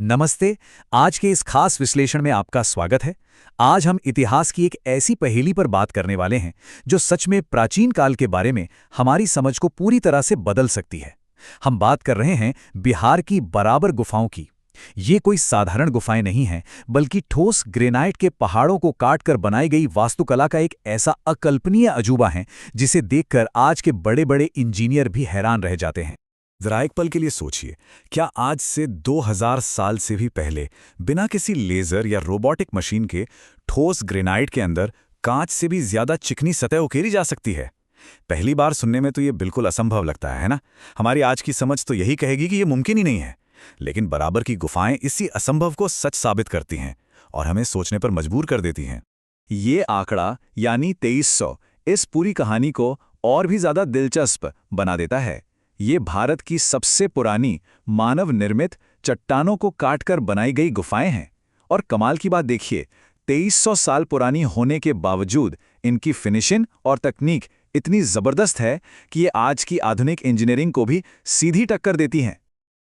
नमस्ते। आज के इस खास विश्लेषण में आपका स्वागत है। आज हम इतिहास की एक ऐसी पहेली पर बात करने वाले हैं जो सच में प्राचीन काल के बारे में हमारी समझ को पूरी तरह से बदल सकती है। हम बात कर रहे हैं बिहार की बराबर गुफाओं की। ये कोई साधारण गुफाएं नहीं हैं, बल्कि ठोस ग्रेनाइट के पहाड़ों को काटकर बनाई गई वास्तुकला का एक ऐसा अकल्पनीय अजूबा है जिसे देखकर आज के बड़े-बड़े इंजीनियर भी हैरान रह जाते हैं। जरा एक पल के लिए सोचिए, क्या आज से 2000 साल से भी पहले बिना किसी लेजर या रोबोटिक मशीन के ठोस ग्रेनाइट के अंदर कांच से भी ज्यादा चिकनी सतह उकेरी जा सकती है? पहली बार सुनने में तो ये बिल्कुल असंभव लगता है ना? हमारी आज की समझ तो यही कहेगी कि ये मुमकिन ही नहीं है। लेकिन बराबर की गुफाएं इसी असंभव को सच साबित करती हैं और हमें सोचने पर मजबूर कर देती हैं। ये आंकड़ा यानी 2300 इस पूरी कहानी को और भी ज्यादा दिलचस्प बना देता है। ये भारत की सबसे पुरानी मानव निर्मित चट्टानों को काटकर बनाई गई गुफाएं हैं। और कमाल की बात देखिए, 2300 साल पुरानी होने के बावजूद इनकी फिनिशिंग और तकनीक इतनी जबरदस्त है कि ये आज की आधुनिक इंजीनियरिंग को भी सीधी टक्कर देती हैं।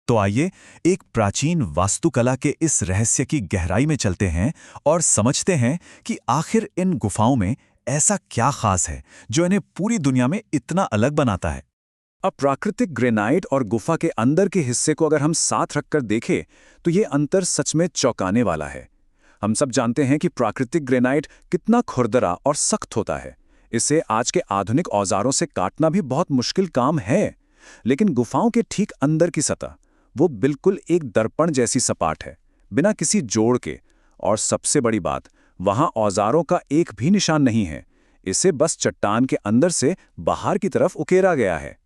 तो आइए एक प्राचीन वास्तुकला के इस रहस्य की गहराई में चलते हैं और समझते हैं कि आखिर इन गुफाओं में ऐसा क्या खास है जो इन्हें पूरी दुनिया में इतना अलग बनाता है। अब प्राकृतिक ग्रेनाइट और गुफा के अंदर के हिस्से को अगर हम साथ रखकर देखें तो ये अंतर सच में चौंकाने वाला है। हम सब जानते हैं कि प्राकृतिक ग्रेनाइट कितना खुरदरा और सख्त होता है। इसे आज के आधुनिक औजारों से काटना भी बहुत मुश्किल काम है। लेकिन गुफाओं के ठीक अंदर की सतह वो बिल्कुल एक दर्पण जैसी सपाट है, बिना किसी जोड़ के। और सबसे बड़ी बात, वहां औजारों का एक भी निशान नहीं है। इसे बस चट्टान के अंदर से बाहर की तरफ उकेरा गया है।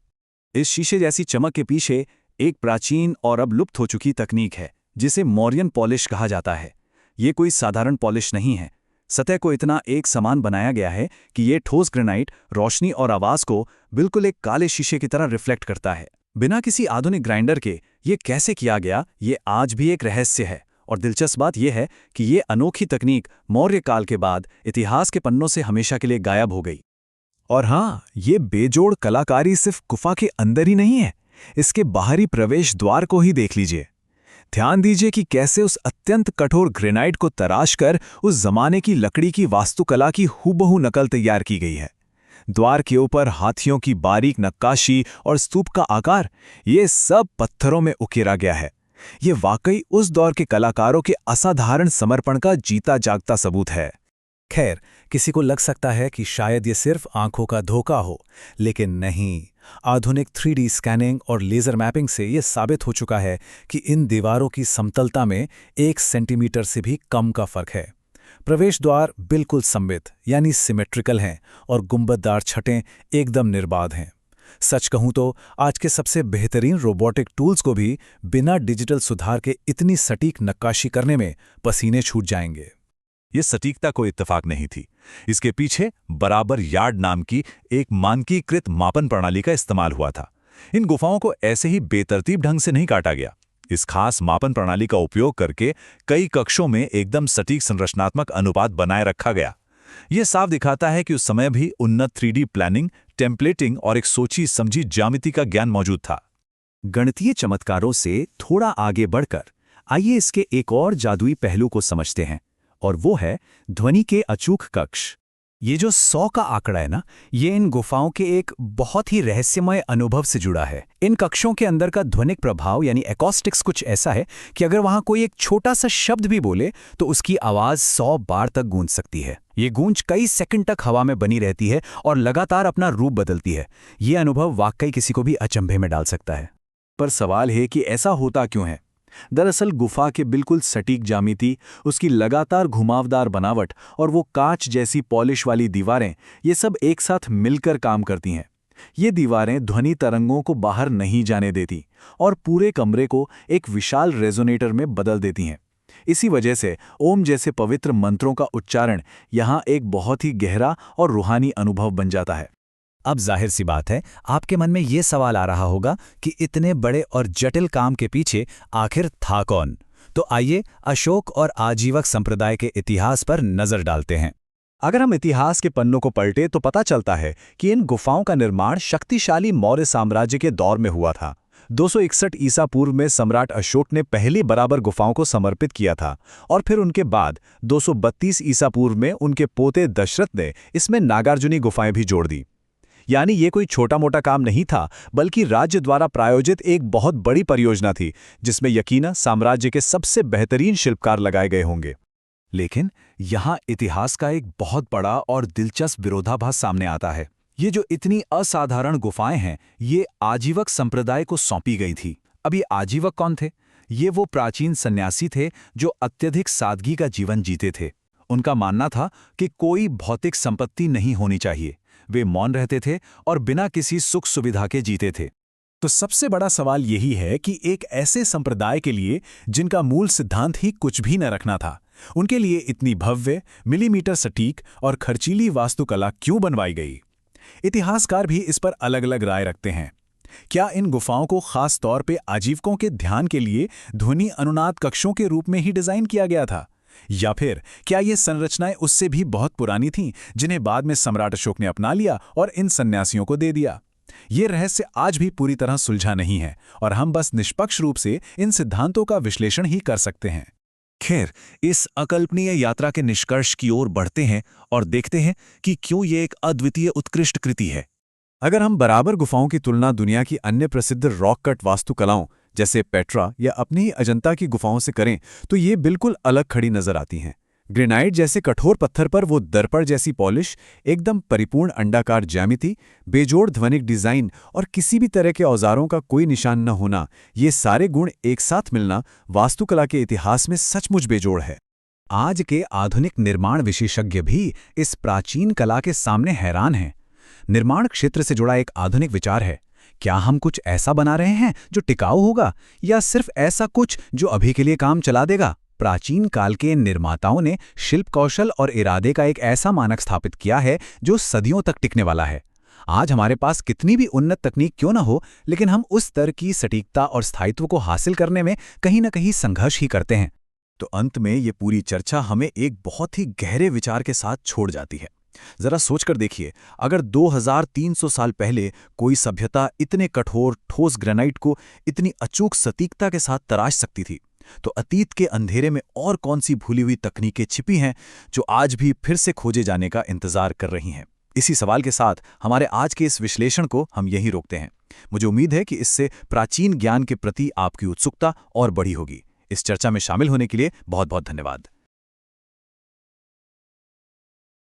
इस शीशे जैसी चमक के पीछे एक प्राचीन और अब लुप्त हो चुकी तकनीक है जिसे मौर्यन पॉलिश कहा जाता है। ये कोई साधारण पॉलिश नहीं है। सतह को इतना एक समान बनाया गया है कि ये ठोस ग्रेनाइट रोशनी और आवाज को बिल्कुल एक काले शीशे की तरह रिफ्लेक्ट करता है। बिना किसी आधुनिक ग्राइंडर के ये कैसे किया गया, ये आज भी एक रहस्य है। और दिलचस्प बात यह है कि ये अनोखी तकनीक मौर्य काल के बाद इतिहास के पन्नों से हमेशा के लिए गायब हो गई। और हाँ, ये बेजोड़ कलाकारी सिर्फ गुफा के अंदर ही नहीं है, इसके बाहरी प्रवेश द्वार को ही देख लीजिए। ध्यान दीजिए कि कैसे उस अत्यंत कठोर ग्रेनाइट को तराशकर उस जमाने की लकड़ी की वास्तुकला की हूबहू नकल तैयार की गई है। द्वार के ऊपर हाथियों की बारीक नक्काशी और स्तूप का आकार, ये सब पत्थरों में उकेरा गया है। ये वाकई उस दौर के कलाकारों के असाधारण समर्पण का जीता जागता सबूत है। खैर, किसी को लग सकता है कि शायद ये सिर्फ आंखों का धोखा हो, लेकिन नहीं। आधुनिक 3D स्कैनिंग और लेजर मैपिंग से ये साबित हो चुका है कि इन दीवारों की समतलता में 1 सेंटीमीटर से भी कम का फर्क है। प्रवेश द्वार बिल्कुल सममित यानी सिमेट्रिकल हैं और गुंबददार छटें एकदम निर्बाध हैं। सच कहूं तो आज के सबसे बेहतरीन रोबोटिक टूल्स को भी बिना डिजिटल सुधार के इतनी सटीक नक्काशी करने में पसीने छूट जाएंगे। ये सटीकता कोई इत्तेफाक नहीं थी। इसके पीछे बराबर यार्ड नाम की एक मानकीकृत मापन प्रणाली का इस्तेमाल हुआ था। इन गुफाओं को ऐसे ही बेतरतीब ढंग से नहीं काटा गया। इस खास मापन प्रणाली का उपयोग करके कई कक्षों में एकदम सटीक संरचनात्मक अनुपात बनाए रखा गया। ये साफ दिखाता है कि उस समय भी उन्नत 3D प्लानिंग, टेम्पलेटिंग और एक सोची समझी ज्यामिति का ज्ञान मौजूद था। गणितीय चमत्कारों से थोड़ा आगे बढ़कर आइए इसके एक और जादुई पहलू को समझते हैं, और वो है ध्वनि के अचूक कक्ष। ये जो 100 का आंकड़ा है ना, ये इन गुफाओं के एक बहुत ही रहस्यमय अनुभव से जुड़ा है। इन कक्षों के अंदर का ध्वनिक प्रभाव यानी एकॉस्टिक्स कुछ ऐसा है कि अगर वहां कोई एक छोटा सा शब्द भी बोले तो उसकी आवाज 100 बार तक गूंज सकती है। ये गूंज कई सेकंड तक हवा में बनी रहती है और लगातार अपना रूप बदलती है। ये अनुभव वाकई किसी को भी अचंभे में डाल सकता है। पर सवाल है कि ऐसा होता क्यों है? दरअसल गुफा के बिल्कुल सटीक ज्यामिति, उसकी लगातार घुमावदार बनावट और वो कांच जैसी पॉलिश वाली दीवारें, ये सब एक साथ मिलकर काम करती हैं। ये दीवारें ध्वनि तरंगों को बाहर नहीं जाने देती और पूरे कमरे को एक विशाल रेजोनेटर में बदल देती हैं। इसी वजह से ओम जैसे पवित्र मंत्रों का उच्चारण यहाँ एक बहुत ही गहरा और रूहानी अनुभव बन जाता है। अब जाहिर सी बात है, आपके मन में ये सवाल आ रहा होगा कि इतने बड़े और जटिल काम के पीछे आखिर था कौन? तो आइए अशोक और आजीवक संप्रदाय के इतिहास पर नजर डालते हैं। अगर हम इतिहास के पन्नों को पलटे तो पता चलता है कि इन गुफाओं का निर्माण शक्तिशाली मौर्य साम्राज्य के दौर में हुआ था। 261 ईसा पूर्व में सम्राट अशोक ने पहली बराबर गुफाओं को समर्पित किया था और फिर उनके बाद 232 ईसा पूर्व में उनके पोते दशरथ ने इसमें नागार्जुनी गुफाएं भी जोड़ दी। यानी ये कोई छोटा मोटा काम नहीं था, बल्कि राज्य द्वारा प्रायोजित एक बहुत बड़ी परियोजना थी जिसमें यकीनन साम्राज्य के सबसे बेहतरीन शिल्पकार लगाए गए होंगे। लेकिन यहाँ इतिहास का एक बहुत बड़ा और दिलचस्प विरोधाभास सामने आता है। ये जो इतनी असाधारण गुफाएं हैं, ये आजीवक संप्रदाय को सौंपी गई थी। अब ये आजीवक कौन थे? ये वो प्राचीन सन्यासी थे जो अत्यधिक सादगी का जीवन जीते थे। उनका मानना था कि कोई भौतिक संपत्ति नहीं होनी चाहिए। वे मौन रहते थे और बिना किसी सुख सुविधा के जीते थे। तो सबसे बड़ा सवाल यही है कि एक ऐसे संप्रदाय के लिए जिनका मूल सिद्धांत ही कुछ भी न रखना था, उनके लिए इतनी भव्य, मिलीमीटर सटीक और खर्चीली वास्तुकला क्यों बनवाई गई? इतिहासकार भी इस पर अलग अलग राय रखते हैं। क्या इन गुफाओं को खास तौर पे आजीवकों के ध्यान के लिए ध्वनि अनुनाद कक्षों के रूप में ही डिजाइन किया गया था, या फिर क्या ये संरचनाएं उससे भी बहुत पुरानी थीं जिन्हें बाद में सम्राट अशोक ने अपना लिया और इन सन्यासियों को दे दिया? ये रहस्य आज भी पूरी तरह सुलझा नहीं है और हम बस निष्पक्ष रूप से इन सिद्धांतों का विश्लेषण ही कर सकते हैं। खैर, इस अकल्पनीय यात्रा के निष्कर्ष की ओर बढ़ते हैं और देखते हैं कि क्यों ये एक अद्वितीय उत्कृष्ट कृति है। अगर हम बराबर गुफाओं की तुलना दुनिया की अन्य प्रसिद्ध रॉक कट वास्तुकलाओं जैसे पेट्रा या अपनी ही अजंता की गुफाओं से करें तो ये बिल्कुल अलग खड़ी नजर आती हैं। ग्रेनाइट जैसे कठोर पत्थर पर वो दर्पण जैसी पॉलिश, एकदम परिपूर्ण अंडाकार ज्यामिति, बेजोड़ ध्वनिक डिजाइन और किसी भी तरह के औजारों का कोई निशान न होना, ये सारे गुण एक साथ मिलना वास्तुकला के इतिहास में सचमुच बेजोड़ है। आज के आधुनिक निर्माण विशेषज्ञ भी इस प्राचीन कला के सामने हैरान हैं। निर्माण क्षेत्र से जुड़ा एक आधुनिक विचार है, क्या हम कुछ ऐसा बना रहे हैं जो टिकाऊ होगा, या सिर्फ ऐसा कुछ जो अभी के लिए काम चला देगा? प्राचीन काल के निर्माताओं ने शिल्प कौशल और इरादे का एक ऐसा मानक स्थापित किया है जो सदियों तक टिकने वाला है। आज हमारे पास कितनी भी उन्नत तकनीक क्यों न हो, लेकिन हम उस स्तर की सटीकता और स्थायित्व को हासिल करने में कहीं न कहीं संघर्ष ही करते हैं। तो अंत में ये पूरी चर्चा हमें एक बहुत ही गहरे विचार के साथ छोड़ जाती है। जरा सोचकर देखिए, अगर 2300 साल पहले कोई सभ्यता इतने कठोर ठोस ग्रेनाइट को इतनी अचूक सटीकता के साथ तराश सकती थी, तो अतीत के अंधेरे में और कौन सी भूली हुई तकनीकें छिपी हैं जो आज भी फिर से खोजे जाने का इंतजार कर रही हैं? इसी सवाल के साथ हमारे आज के इस विश्लेषण को हम यहीं रोकते हैं। मुझे उम्मीद है कि इससे प्राचीन ज्ञान के प्रति आपकी उत्सुकता और बढ़ी होगी। इस चर्चा में शामिल होने के लिए बहुत बहुत धन्यवाद।